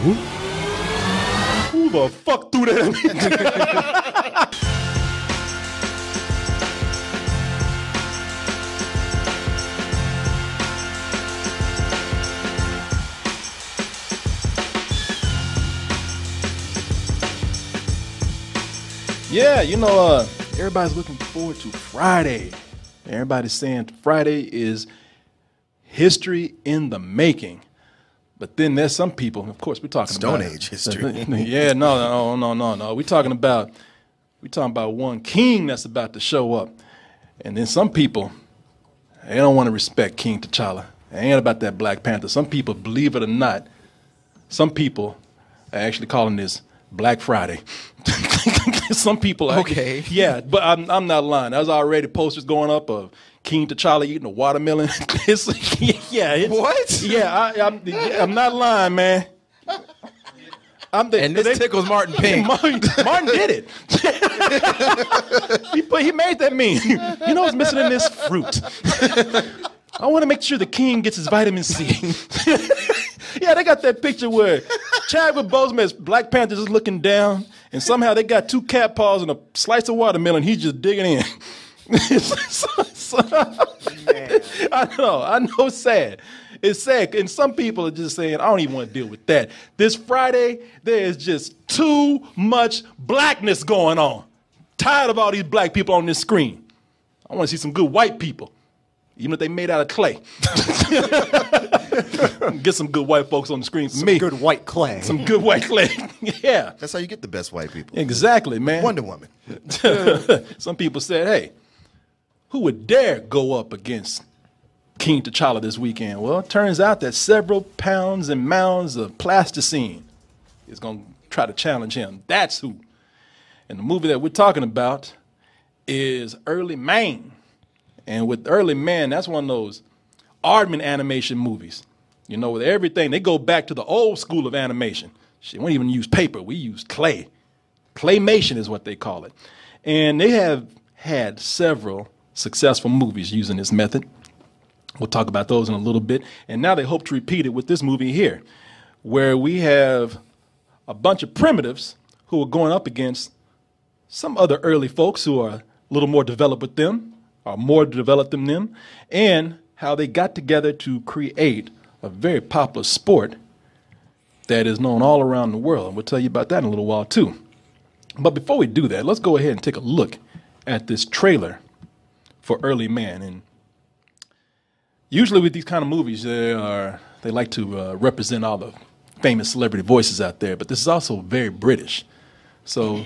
Who the fuck threw that at me? Yeah, you know, everybody's looking forward to Friday. Everybody's saying Friday is history in the making. But then there's some people, of course, we're talking Stone about Age history. Yeah, no. We're talking about one king that's about to show up. And then some people, they don't want to respect King T'Challa. It ain't about that Black Panther. Some people, believe it or not, some people are actually calling this Black Friday. Some people are. Okay. Yeah, but I'm not lying. There's already posters going up of King T'Challa eating a watermelon. What? Yeah, I'm not lying, man. And this tickles Martin Pink. Martin did it. he made that meme. You know what's missing in this? Fruit. I want to make sure the king gets his vitamin C. Yeah, they got that picture where Chadwick Boseman's Black Panther just looking down, and somehow they got 2 cat paws and a slice of watermelon. He's just digging in. I know it's sad. It's sad. And some people are just saying, I don't even want to deal with that. This Friday, there is just too much blackness going on. Tired of all these black people on this screen. I want to see some good white people, even if they made out of clay. Get some good white folks on the screen for me. Some good white clay. Some good white clay. Yeah. That's how you get the best white people. Exactly, man. Wonder Woman. Some people said, hey, who would dare go up against King T'Challa this weekend? Well, it turns out that several pounds and mounds of plasticine is going to try to challenge him. That's who. And the movie that we're talking about is Early Man. And with Early Man, that's one of those Aardman animation movies. You know, with everything, they go back to the old school of animation. Shit, we don't even use paper. We use clay. Claymation is what they call it. And they have had several successful movies using this method. We'll talk about those in a little bit. And now they hope to repeat it with this movie here, where we have a bunch of primitives who are going up against some other early folks who are a little more developed with them, or more developed than them, and how they got together to create a very popular sport that is known all around the world. And we'll tell you about that in a little while, too. But before we do that, let's go ahead and take a look at this trailer for Early Man. And usually with these kind of movies, they like to represent all the famous celebrity voices out there, but this is also very British. So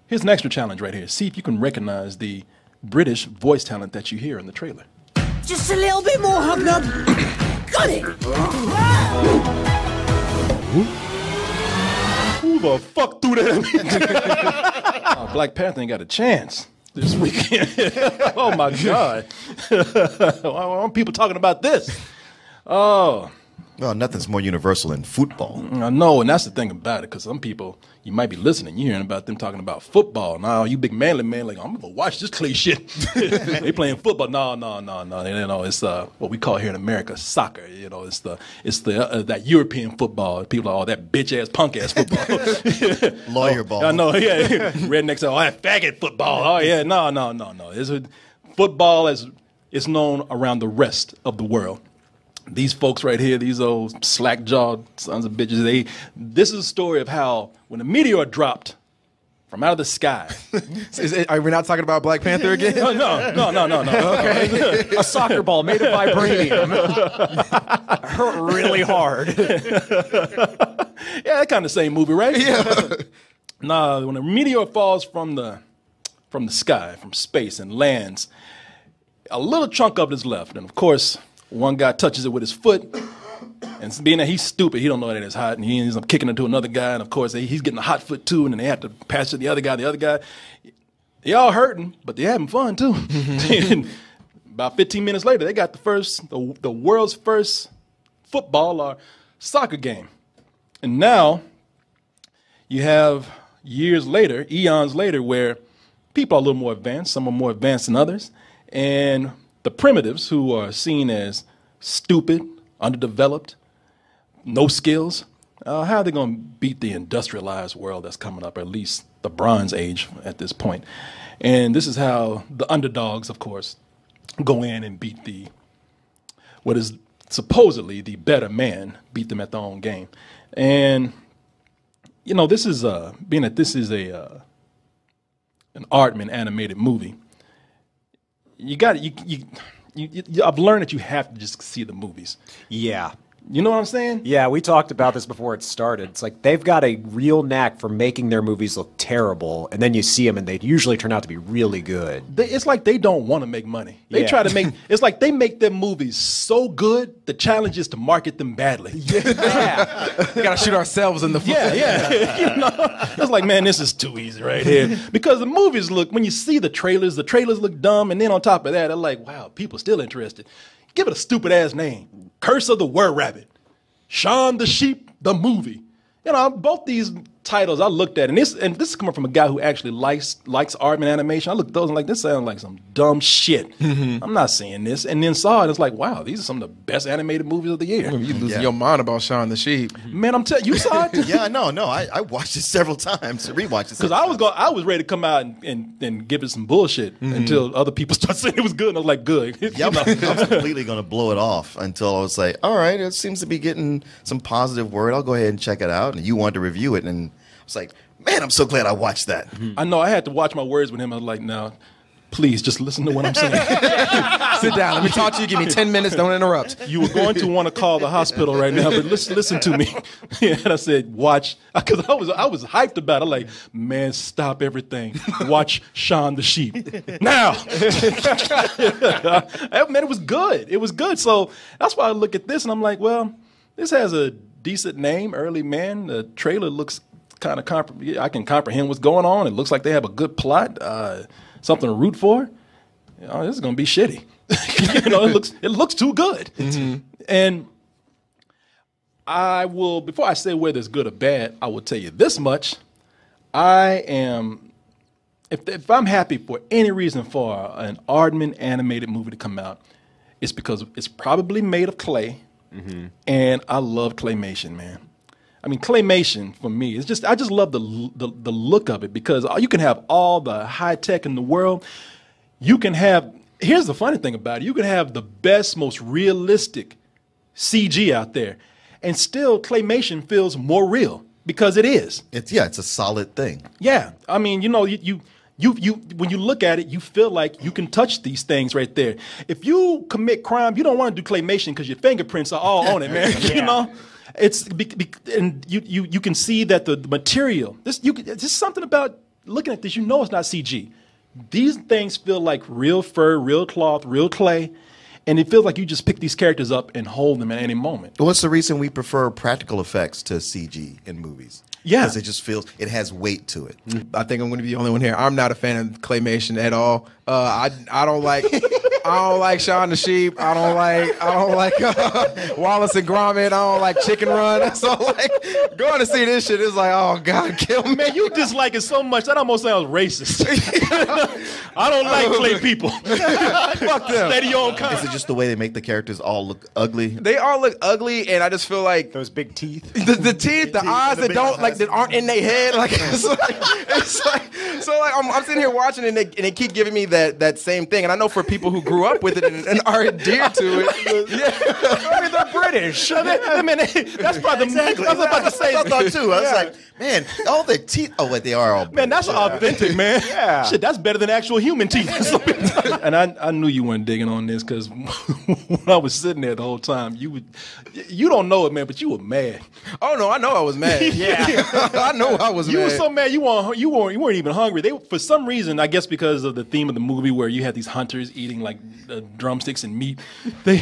here's an extra challenge right here. See if you can recognize the British voice talent that you hear in the trailer. Just a little bit more, Hubnub. Got it. Who the fuck threw that at me? Black Panther ain't got a chance this weekend. Oh, my God. Why aren't people talking about this? Oh. Well, nothing's more universal than football. I know, and that's the thing about it, because some people, you might be listening, you're hearing about them talking about football. Now, you big manly man, like, I'm going to watch this clay shit. They playing football. No. You know, it's what we call here in America soccer. You know, it's that European football. People are all that bitch-ass, punk-ass football. Lawyer ball. I know, yeah. Rednecks say, oh, that faggot football. Oh, yeah, no. Football is known around the rest of the world. These folks right here, these old slack-jawed sons of bitches, this is a story of how when a meteor dropped from out of the sky. Are we not talking about Black Panther again? No. Okay. A soccer ball made of vibranium. Hurt really hard. Yeah, that kind of same movie, right? Yeah. Nah, when a meteor falls from the sky, from space, and lands, a little chunk of it is left. And, of course, one guy touches it with his foot, and being that he's stupid, he don't know that it's hot, and he ends up kicking it to another guy, and of course he's getting a hot foot too, and then they have to pass it to the other guy. They all hurting, but they're having fun too. And about 15 minutes later, they got the world's first football or soccer game. And now you have years later, eons later, where people are a little more advanced, some are more advanced than others, and the primitives, who are seen as stupid, underdeveloped, no skills, How are they going to beat the industrialized world that's coming up, or at least the Bronze Age at this point? And this is how the underdogs, of course, go in and beat what is supposedly the better man, beat them at their own game. And, this is, being that this is an Aardman animated movie, I've learned that you have to just see the movies. Yeah. You know what I'm saying? Yeah, we talked about this before it started. It's like they've got a real knack for making their movies look terrible, and then you see them, and they usually turn out to be really good. It's like they don't want to make money. They try to make. It's like they make their movies so good. The challenge is to market them badly. Yeah, we gotta shoot ourselves in the foot. Yeah. It's like, man, this is too easy right here. Because the movies when you see the trailers look dumb, and then on top of that, they're like, wow, people still interested. Give it a stupid ass name. Curse of the Were Rabbit. Shaun the Sheep, the movie. Both these titles I looked at, and this is coming from a guy who actually likes Aardman animation. I looked at those and like, this sounds like some dumb shit. I'm not seeing this. And then saw it, it's like, wow, these are some of the best animated movies of the year. You losing your mind about Shaun the Sheep. Man, I'm telling you, you saw it? Yeah, no, I watched it several times, rewatched it. Because I was ready to come out and give it some bullshit until other people started saying it was good, and I was like, good. Yeah, I'm completely going to blow it off until I was like, all right, it seems to be getting some positive word. I'll go ahead and check it out. And you wanted to review it, and I was like, man, I'm so glad I watched that. I know, I had to watch my words with him. I was like, no, please, just listen to what I'm saying. Sit down, let me talk to you, give me 10 minutes, don't interrupt. You were going to want to call the hospital right now, but listen to me. And I said, watch, because I was hyped about it. I'm like, man, stop everything. Watch Shaun the Sheep. Now! Man, it was good. It was good. So that's why I look at this, and I'm like, well, this has a decent name, Early Man. The trailer looks kind of I can comprehend what's going on. It looks like they have a good plot, something to root for. This is going to be shitty. It looks too good. And I will, before I say whether it's good or bad, I will tell you this much. I am, if I'm happy for any reason for an Aardman animated movie to come out, it's because it's probably made of clay. And I love claymation, man. I mean, claymation for me is I just love the look of it, because you can have all the high tech in the world. You can have, here's the funny thing about it, you can have the best, most realistic CG out there, and still claymation feels more real because it is. It's a solid thing. Yeah, I mean, you when you look at it, you feel like you can touch these things right there. If you commit crime, you don't want to do claymation because your fingerprints are all on it, man. It's and you can see that the material. There's something about looking at this. It's not CG. These things feel like real fur, real cloth, real clay, and it feels like you just pick these characters up and hold them at any moment. What's the reason we prefer practical effects to CG in movies? Yeah, because it just feels it has weight to it. I think I'm going to be the only one here. I'm not a fan of claymation at all. I don't like Shaun the Sheep. I don't like Wallace and Gromit. I don't like Chicken Run. So going to see this shit is like, oh God, kill me. Man, you dislike it so much that almost sounds racist. I don't like clay people. Fuck them. Steady on kind. Is it just the way they make the characters all look ugly? They all look ugly, and I just feel like those big teeth, the teeth, the eyes that don't that aren't in their head. I'm sitting here watching, and they keep giving me that same thing. And I know for people who grew up with it and are endeared to it, I mean, they're British. That's probably exactly. I was about to say. I thought too. I was like, man, all the teeth. Oh, wait, they are all. Man, that's authentic, man. Yeah. Shit, that's better than actual human teeth. And I knew you weren't digging on this, because when I was sitting there the whole time, you don't know it, man, but you were mad. Oh no, I know I was mad. I know I was mad. You were so mad you weren't even hungry. For some reason, I guess because of the theme of the movie where you had these hunters eating like drumsticks and meat. They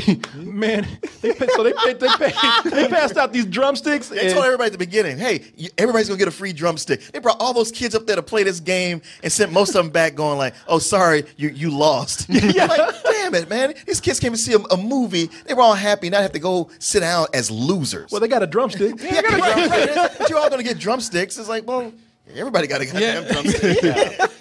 passed out these drumsticks. They told everybody at the beginning, hey, everybody's gonna get a free drumstick. They brought all those kids up there to play this game and sent most of them back going like, oh, sorry, you lost. Yeah. Like, damn it, man. These kids came to see a movie. They were all happy, not have to go sit down as losers. Well, they got a drumstick. But you're all gonna get drumsticks. It's like, well, Everybody got a goddamn drumstick.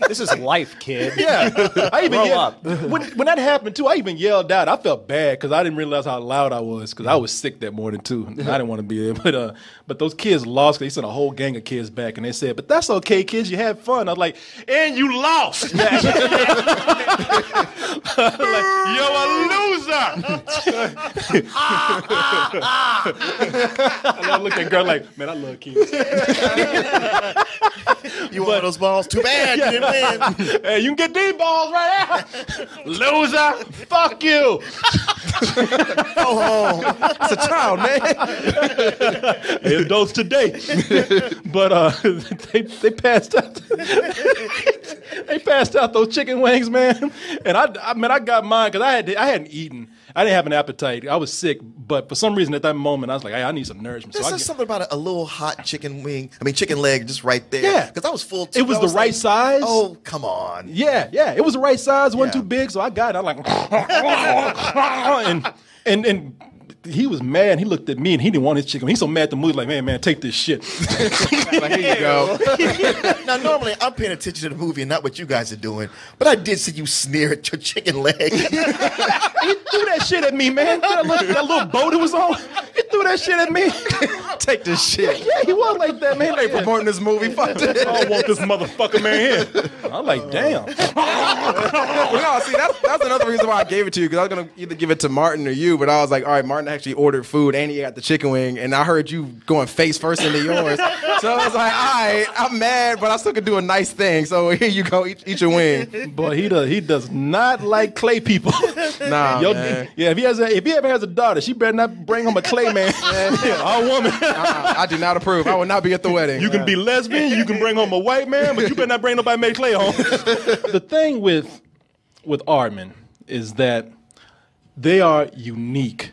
This is life, kid. Yeah, I even Grow yelled, up. when that happened too. I even yelled out. I felt bad because I didn't realize how loud I was because I was sick that morning too. I didn't want to be there, but those kids lost. They sent a whole gang of kids back, and they said, "But that's okay, kids. You had fun." I was like, "And you lost." Like, you're a loser. And I looked at girl like, "Man, I love kids." You want those balls? Too bad you didn't win. Hey, you can get these balls right now. Loser. Fuck you. Go home. It's a child, man. Hey, adults today. But they passed out. They passed out those chicken wings, man. And I got mine because I hadn't eaten. I didn't have an appetite. I was sick, but for some reason at that moment I was like, hey, I need some nourishment. There's just something about a little hot chicken leg just right there. Yeah. Because I was full too. It was the right size. Oh, come on. Yeah. It was the right size. It wasn't Yeah. too big, so I got it. I'm like, and he was mad. He looked at me and he didn't want his chicken. He's so mad at the movie, like, man, take this shit. Like, here you go. Now, normally I'm paying attention to the movie and not what you guys are doing, but I did see you sneer at your chicken leg. He threw that shit at me, man. That little boat it was on. He threw that shit at me. Take this shit. Yeah, he was like that, man. They promoting this movie. Fuck this. I don't want this motherfucker man here. I'm like, damn. Well, no, see, that's another reason why I gave it to you, because I was going to either give it to Martin or you, but I was like, all right, Martin actually ordered food and he got the chicken wing, and I heard you going face first into yours. So I was like, all right, I'm mad, but I still could do a nice thing. So here you go, eat your wing. Boy, he does not like clay people. Nah, man. Yeah, if he ever has a daughter, she better not bring home a clay man. All woman. I do not approve. I will not be at the wedding. You can be lesbian, you can bring home a white man, but you better not bring nobody made clay home. The thing with Aardman is that they are unique.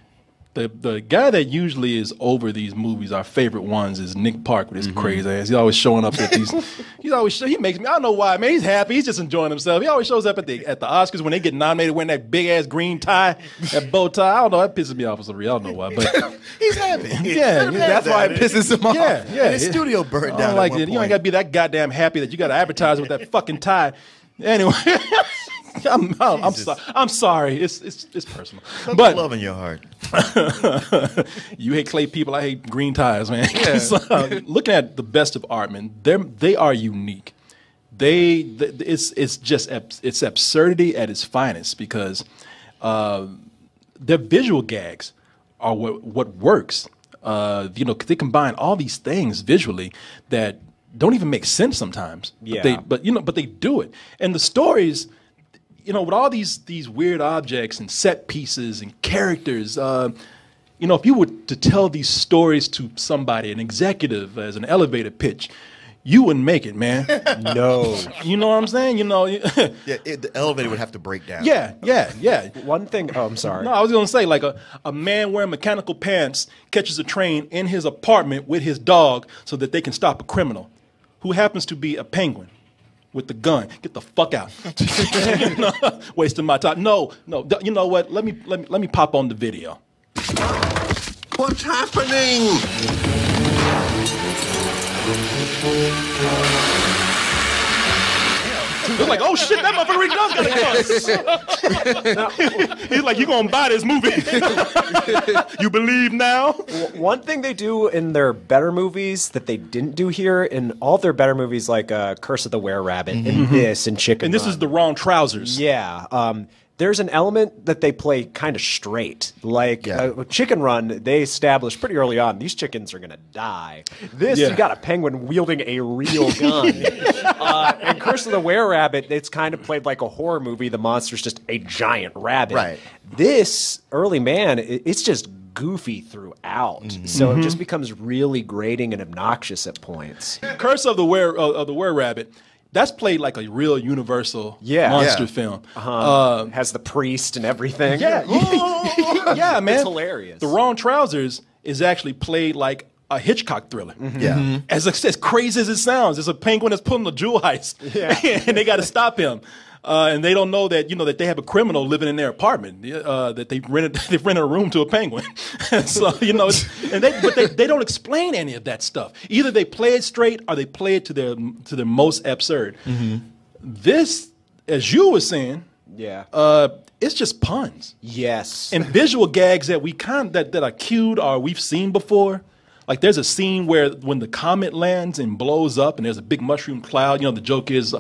The guy that usually is over these movies, our favorite ones, is Nick Park with his crazy ass. He's always showing up at these. He makes me. I don't know why, man. He's happy. He's just enjoying himself. He always shows up at the Oscars when they get nominated, wearing that big ass green tie, that bow tie. I don't know. That pisses me off for some reason. I don't know why, but He's happy. yeah, That's why it pisses him off. yeah. And his studio burned I down. don't like at one it. You ain't point. got to be that goddamn happy that you got to advertise with that fucking tie. Anyway. I'm sorry. It's personal. But love in your heart. you hate clay people. I hate green ties, man. So, looking at the best of Aardman, they are unique. It's absurdity at its finest because their visual gags are what works. They combine all these things visually that don't even make sense sometimes. Yeah. But they do it, and the stories. With all these weird objects and set pieces and characters, if you were to tell these stories to somebody, an executive, as an elevator pitch, you wouldn't make it, man. No. You know what I'm saying? Yeah, the elevator would have to break down. Yeah. One thing. Oh, I'm sorry. No, I was going to say, like a man wearing mechanical pants catches a train in his apartment with his dog so that they can stop a criminal who happens to be a penguin. With the gun, get the fuck out! Wasting my time. No. You know what? Let me pop on the video. What's happening? They're like, oh shit, that motherfucker really does got a gun. He's like, you gonna buy this movie? You believe now? One thing they do in their better movies that they didn't do here in all their better movies, like Curse of the Were-Rabbit, and this, and Chicken And this Run. is the wrong trousers. Yeah. There's an element that they play kind of straight. Like Chicken Run, they established pretty early on, these chickens are going to die. This, you got a penguin wielding a real gun. And Curse of the Were-Rabbit, it's kind of played like a horror movie. The monster's just a giant rabbit. Right. This, Early Man, it's just goofy throughout. So it just becomes really grating and obnoxious at points. Curse of the Were-Rabbit. That's played like a real Universal monster film. Has the priest and everything. Yeah, man. It's hilarious. The Wrong Trousers is actually played like a Hitchcock thriller. Yeah. As crazy as it sounds, it's a penguin that's pulling a jewel heist, and they got to stop him. And they don't know that that they have a criminal living in their apartment that they've rented a room to a penguin. So they don't explain any of that stuff. Either they play it straight or they play it to their most absurd. This, as you were saying, it's just puns. Yes. And visual gags that that are cued or we've seen before. Like there's a scene where when the comet lands and blows up and there's a big mushroom cloud, the joke is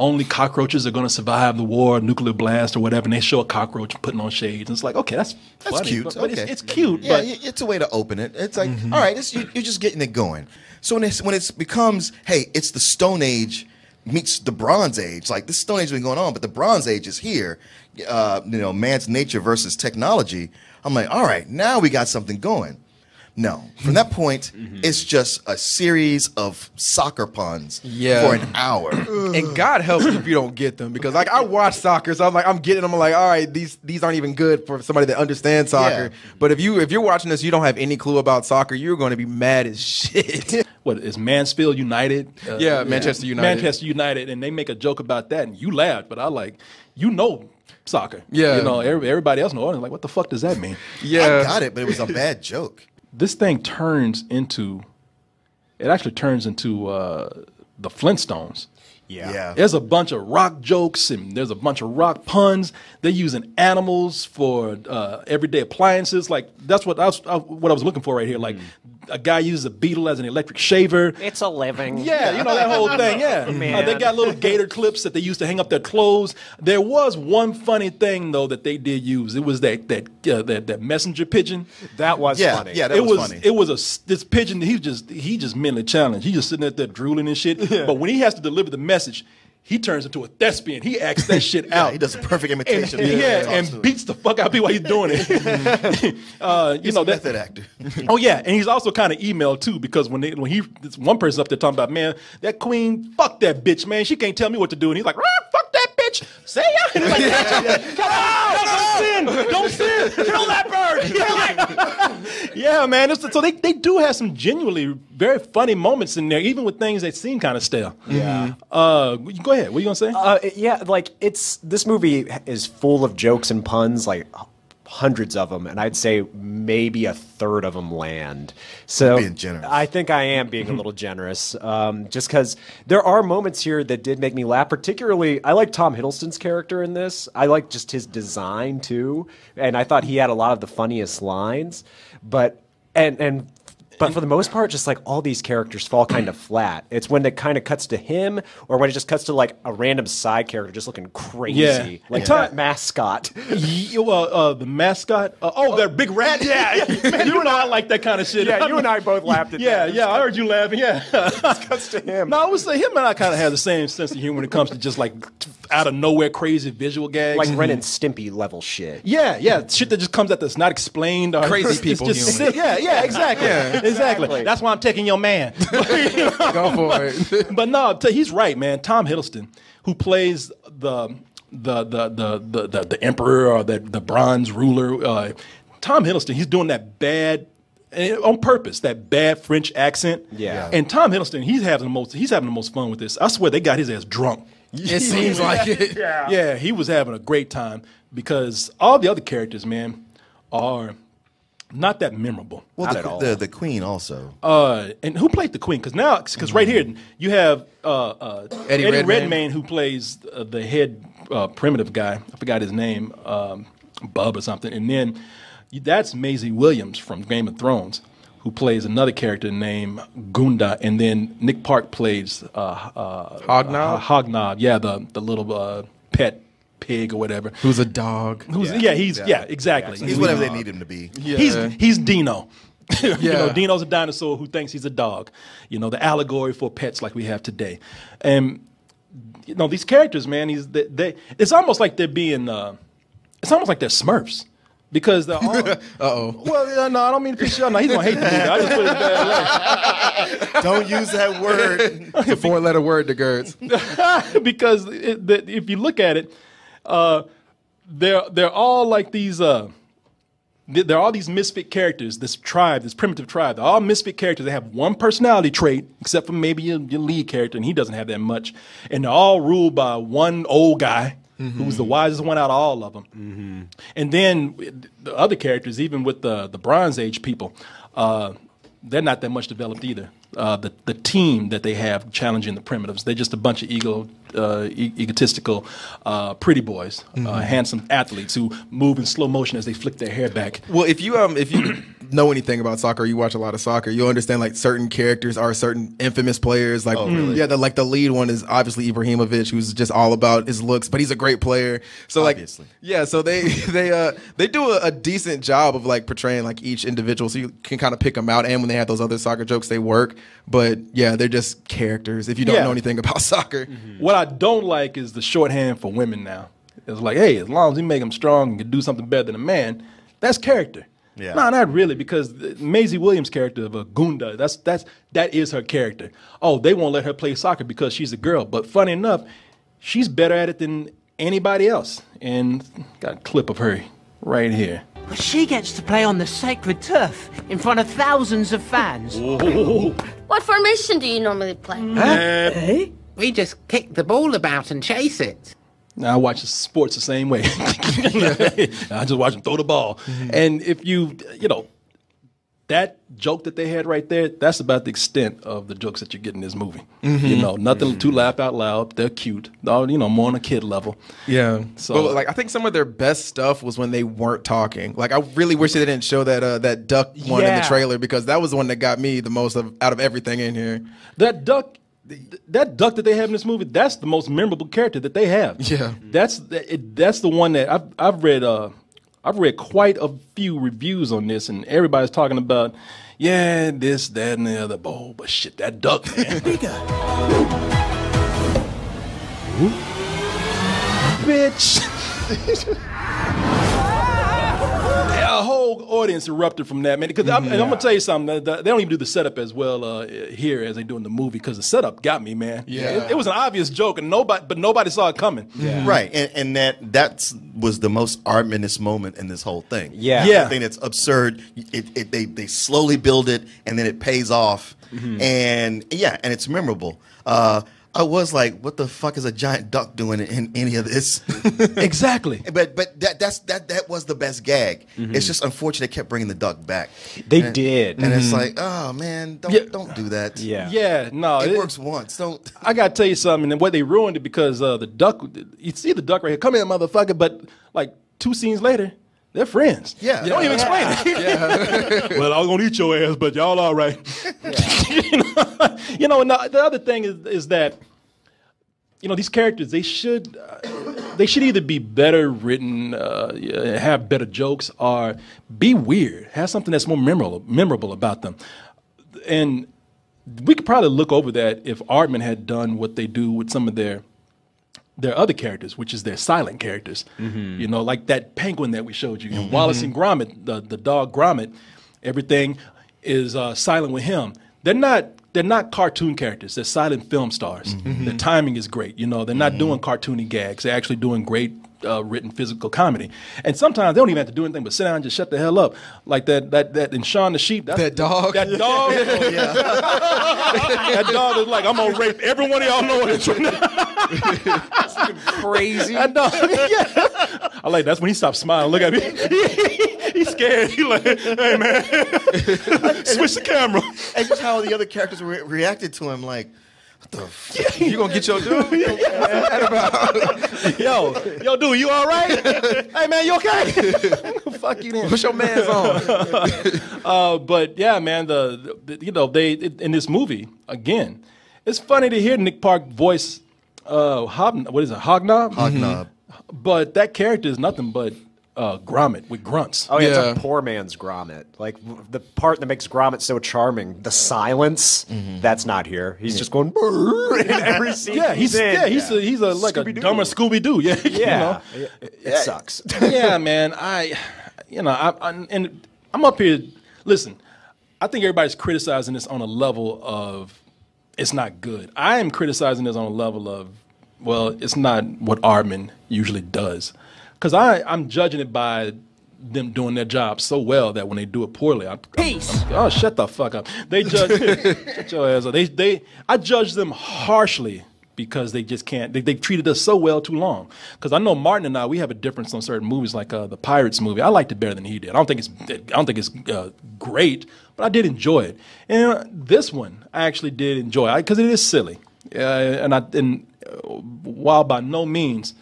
only cockroaches are going to survive the war, nuclear blast or whatever, and they show a cockroach putting on shades. And it's like, okay, that's funny, cute. But Okay. it's cute. Yeah, But it's a way to open it. It's like, all right, you're just getting it going. So when it becomes, hey, it's the Stone Age meets the Bronze Age. Like this Stone Age has been going on, but the Bronze Age is here. Man's nature versus technology. I'm like, all right, now we got something going. No. From that point, it's just a series of soccer puns for an hour. And God helps if you don't get them, because like I watch soccer, so I'm getting them. I'm like, all right, these aren't even good for somebody that understands soccer. Yeah. But if you're watching this, you don't have any clue about soccer, you're going to be mad as shit. what is Mansfield United? Manchester United. Manchester United, and they make a joke about that, and you laughed, but I like, soccer. Yeah. Everybody else knows. Like, what the fuck does that mean? Yeah, I got it, but it was a bad joke. This thing turns into the Flintstones. Yeah. There's a bunch of rock jokes and there's a bunch of rock puns. They're using animals for everyday appliances. Like that's what I was looking for right here. Like a guy uses a beetle as an electric shaver. It's a living. Yeah, that whole thing. Yeah, they got little gator clips that they used to hang up their clothes. There was one funny thing though that they did use. It was that messenger pigeon. That was funny. Yeah, that was funny. It was this pigeon. He just mentally challenged. He just sitting there drooling and shit. Yeah. But when he has to deliver the message, he turns into a thespian. He acts that shit out. He does a perfect imitation. And beats the fuck out of people while he's doing it. He's a method actor. Oh yeah, and he's also kind of emailed too, because when this one person's up there talking about, man, that queen, fuck that bitch, man. She can't tell me what to do, and he's like, fuck that bitch. Say ya. And he's like, don't sin. Kill that bird. Yeah, man. So they do have some genuinely very funny moments in there, even with things that seem kind of stale. Yeah. Go ahead. What are you gonna say? This movie is full of jokes and puns, like hundreds of them, and I'd say maybe a third of them land. So being generous. I think I am being a little generous, just because there are moments here that did make me laugh. Particularly, I like Tom Hiddleston's character in this. I like just his design too, and I thought he had a lot of the funniest lines. But for the most part, just like all these characters fall kind of flat. It's when it kind of cuts to him, or when it just cuts to like a random side character just looking crazy, like that mascot. The mascot. That big rat. Yeah, man, you and I like that kind of shit. Yeah, you and I both laughed at that. Yeah, I heard you laughing. Yeah, it cuts to him. No, I would say him and I kind of have the same sense of humor when it comes to just like out of nowhere crazy visual gags, like Ren and Stimpy level shit. Yeah, shit that just comes out that's not explained. Or Crazy people humor. Yeah, exactly. Exactly. That's why I'm taking your man. Go for it. But no, he's right, man. Tom Hiddleston, who plays the emperor or the bronze ruler. Tom Hiddleston, he's doing that bad on purpose, that bad French accent. Yeah. And Tom Hiddleston, he's having the most fun with this. I swear they got his ass drunk. It seems like it. Yeah, he was having a great time because all the other characters, man, are not that memorable. Well, Not at all. the queen also. And who played the queen? Because right here you have Eddie Redmayne, who plays the head primitive guy. I forgot his name, Bub or something. And then that's Maisie Williams from Game of Thrones, who plays another character named Gunda. And then Nick Park plays Hognob? Hognob, yeah, the little pet pig or whatever. Who's a dog. Exactly. He's whatever they need him to be. Yeah. He's Dino. Yeah. Dino's a dinosaur who thinks he's a dog. The allegory for pets like we have today. And these characters, man, it's almost like they're being it's almost like they're Smurfs. Because they're all Well, no, I don't mean to piss you off. No, he's gonna hate the movie. I just put it in a bad way. Don't use that word. It's a 4-letter word to Gertz. Because if you look at it, they're all like these there are all these misfit characters, this tribe, this primitive tribe. They're all misfit characters. They have one personality trait, except for maybe your lead character, and he doesn't have that much. And they're all ruled by one old guy who's the wisest one out of all of them. And then the other characters, even with the Bronze Age people, they're not that much developed either. The team that they have challenging the primitives, they're just a bunch of egotistical pretty boys, handsome athletes who move in slow motion as they flick their hair back. Well, if you know anything about soccer, you watch a lot of soccer, you'll understand like certain characters are certain infamous players. Like, the lead one is obviously Ibrahimovic, who's just all about his looks, but he's a great player. So Obviously. so they do a decent job of like portraying like each individual, so you can kind of pick them out. And when they have those other soccer jokes, they work. But yeah, they're just characters. If you don't know anything about soccer, what I don't like is the shorthand for women now. It's like, hey, as long as you make them strong and can do something better than a man, that's character. Yeah. No, not really, because Maisie Williams' character of a Gunda, that is her character. Oh, they won't let her play soccer because she's a girl. But funny enough, she's better at it than anybody else. And got a clip of her right here. But she gets to play on the sacred turf in front of thousands of fans. What formation do you normally play? We just kick the ball about and chase it. Now, I watch sports the same way. I just watch them throw the ball. And if that joke that they had right there, that's about the extent of the jokes that you get in this movie. Nothing to laugh out loud. They're cute. More on a kid level. yeah. So- But like I think some of their best stuff was when they weren't talking. Like I really wish they didn't show that duck one in the trailer, because that was the one that got me the most out of everything in here. That duck that they have in this movie, that's the most memorable character that they have. Yeah. That's the one that I've read quite a few reviews on this, and everybody's talking about, this, that, and the other. Oh, but shit, that duck, man. Bitch. A whole audience erupted from that, man. Because I'm gonna tell you something. They don't even do the setup as well here as they do in the movie. Because the setup got me, man. Yeah. It was an obvious joke, and nobody saw it coming. Yeah. Right, and that was the most Aardmanist moment in this whole thing. Yeah. Yeah. I think it's absurd. They slowly build it, and then it pays off, and it's memorable. I was like, what the fuck is a giant duck doing in any of this? Exactly. But that was the best gag. It's just unfortunate they kept bringing the duck back. They did. And it's like, oh man, don't do that. Yeah. Yeah, no, It works once. Don't. I gotta tell you something, and what they ruined it because the duck. You see the duck right here. Come here, motherfucker. But like 2 scenes later, they're friends. Yeah. You don't even explain it. Well, I was gonna eat your ass, but y'all all right. And the other thing is that these characters, they should either be better written, have better jokes, or be weird, have something that's more memorable about them. And we could probably look over that if Aardman had done what they do with some of their other characters, which is their silent characters. Like that penguin that we showed you. And Wallace and Gromit, the dog Gromit, everything is silent with him. They're not cartoon characters. They're silent film stars. The timing is great. They're not doing cartoony gags. They're actually doing great written physical comedy. And sometimes they don't even have to do anything but sit down and just shut the hell up. Like that in Shaun the Sheep. That dog? That dog. That dog is like, I'm going to rape every one of y'all know this right now. Crazy. That dog. I like that's when he stopped smiling. Look at me. He's scared. He like, hey, man. Switch the camera. And just how the other characters reacted to him, like, what the fuck? You gonna get your dude? Yo, dude, you all right? Hey, man, you okay? Fuck you then. Put your man's on. But yeah, man, they in this movie again. It's funny to hear Nick Park voice Hognob? Hognob. But that character is nothing but Gromit with grunts. Oh, yeah, Yeah. it's a poor man's Gromit. Like, the part that makes Gromit so charming, the silence, that's not here. He's just going in every scene. Yeah, he's in. like a dumber Scooby-Doo. Yeah, Yeah. It sucks. Yeah, man. And I'm up here. Listen, I think everybody's criticizing this on a level of it's not good. I am criticizing this on a level of, well, it's not what Aardman usually does. Because I'm judging it by them doing their job so well that when they do it poorly, Peace. oh, shut the fuck up. They judge shut your ass up. I judge them harshly because they just can't. They've treated us so well too long. Because I know Martin and I, we have a difference on certain movies, like the Pirates movie. I liked it better than he did. I don't think it's great, but I did enjoy it. And this one, I actually did enjoy because it is silly. And while by no means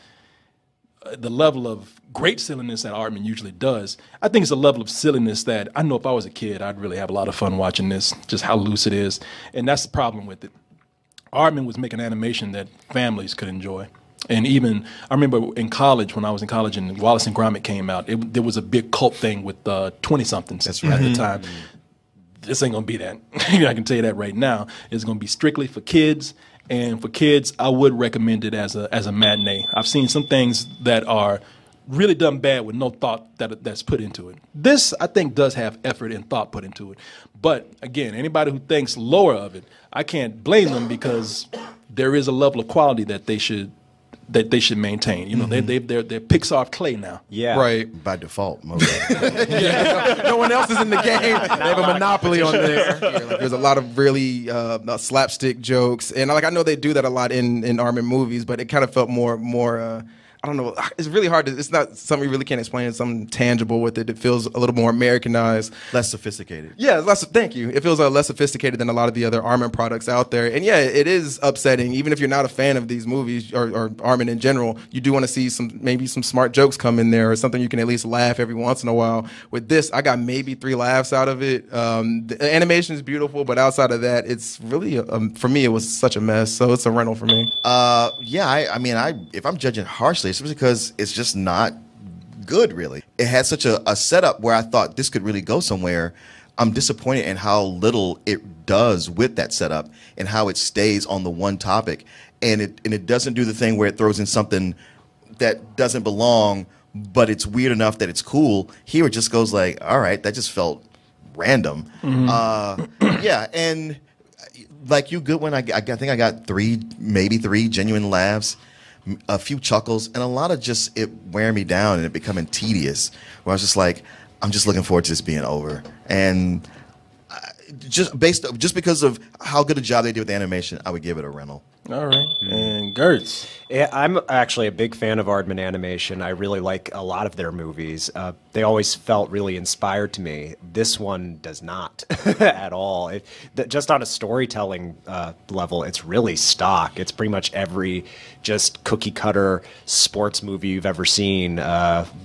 the level of great silliness that Aardman usually does, I think it's a level of silliness that I know if I was a kid, I'd really have a lot of fun watching this, just how loose it is. And that's the problem with it. Aardman was making animation that families could enjoy. And even, I remember in college, when I was in college and Wallace and Gromit came out, there was a big cult thing with 20-somethings at the time. This ain't going to be that. I can tell you that right now. It's going to be strictly for kids. And for kids, I would recommend it as a matinee. I've seen some things that are really done bad with no thought that's put into it. This, I think, does have effort and thought put into it. But again, anybody who thinks lower of it, I can't blame them because there is a level of quality that they should maintain. You know, they're Pixar clay now. Yeah. Right. By default, No one else is in the game. They have a monopoly on this. There's a lot of really slapstick jokes, and I know they do that a lot in Aardman movies, but it kind of felt more. I don't know. It's really hard to. It's not something you really can't explain. It's something tangible with it. It feels a little more Americanized, less sophisticated. Yeah, less. Thank you. It feels less sophisticated than a lot of the other Aardman products out there. And yeah, it is upsetting. Even if you're not a fan of these movies or Aardman in general, you do want to see maybe some smart jokes come in there or something you can at least laugh every once in a while. With this, I got maybe 3 laughs out of it. The animation is beautiful, but outside of that, it's really for me it was such a mess. So it's a rental for me. Yeah, I mean, if I'm judging harshly, it's because it's just not good, really. It had such a setup where I thought this could really go somewhere. I'm disappointed in how little it does with that setup and how it stays on the one topic. And it doesn't do the thing where it throws in something that doesn't belong, but it's weird enough that it's cool. Here it just goes like, all right, that just felt random. Yeah, and like you, Goodwin, I think I got maybe three genuine laughs, a few chuckles, and a lot of just it wearing me down and it becoming tedious, where I was just like, I'm just looking forward to this being over. And just because of how good a job they did with the animation, I would give it a rental. All right. And Gertz. Yeah, I'm actually a big fan of Aardman Animation. I really like a lot of their movies. They always felt really inspired to me. This one does not at all. Just on a storytelling level, it's really stock. It's pretty much every just cookie-cutter sports movie you've ever seen.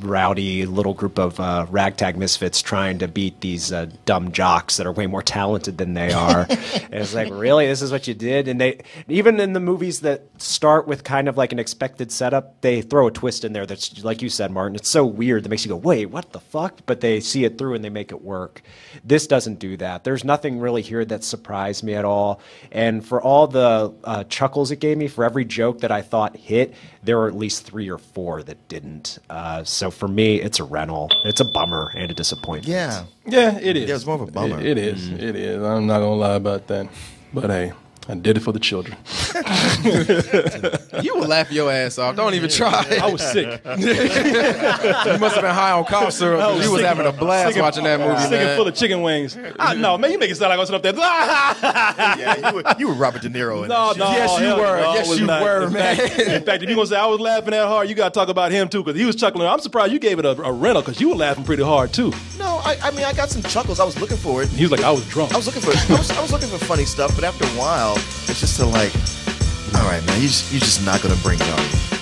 Rowdy little group of ragtag misfits trying to beat these dumb jocks that are way more talented than they are. And it's like, really? This is what you did? And even in the movies that start with kind of like an expected setup, they throw a twist in there that's, like you said, Martin, it's so weird that makes you go, wait, what the fuck? But they see it through and they make it work. This doesn't do that. There's nothing really here that surprised me at all. And for all the chuckles it gave me, for every joke that I thought hit, there were at least 3 or 4 that didn't. So for me, it's a rental. It's a bummer and a disappointment. Yeah, it is. Yeah, it's more of a bummer. It is. It is. I'm not going to lie about that. But hey, I did it for the children. You will laugh your ass off. Don't even try. I was sick. You must have been high on cough syrup. You was having a blast watching that movie, Sick man. and full of chicken wings. No, man, you make it sound like I was up there. Yeah, you were Robert De Niro in No, this no, shit. Yes, you hell were. no, I Yes, was you not. were, man. In fact, if you're going to say I was laughing that hard, you got to talk about him, too, because he was chuckling. I'm surprised you gave it a rental, because you were laughing pretty hard, too. No, I mean, I got some chuckles. I was looking for it. He was like, I was drunk. I was looking for funny stuff, but after a while, it's just like, all right, man, you're just not gonna bring it on.